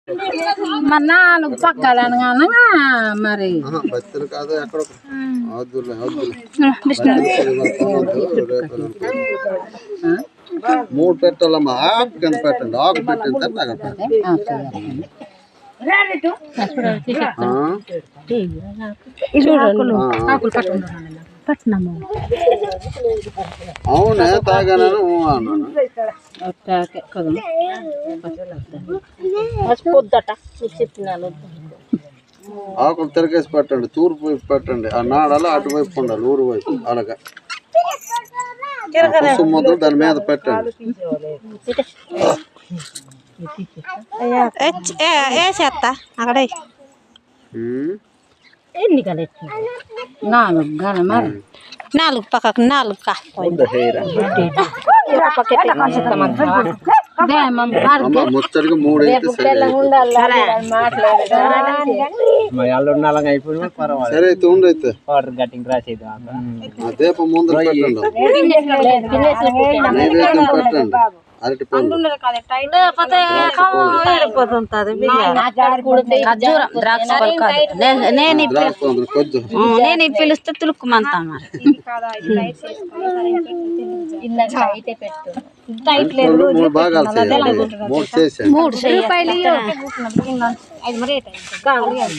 మరి 4 పక్కలను కానగా మరి బచ్చలు కాదు ఎక్కడ మూడు పెట్టాలమ్మా ఆకు కింద పెట్టండి ఆకు పెట్టిన తర్వాత అవునే తాగాను అన్నాను ఆకులు తిరగేసి పెట్టండి తూర్పు వైపు పెట్టండి ఆ నాడలా అటువైపు ఉండాలి ఊరు వైపు అలాగా ముద్ద దాని మీద పెట్టండి అక్కడ 4 పక్కకు 4 ముచ్చడిగా 3 అయితే సరే అయితే ఉండైతే దీపం ముందు పెట్టండి నైవేద్యం పెట్టండి అరటి పండు నేను పిలిస్తే తులుక్కుమంతా భాగాలు 3 చేసాను 3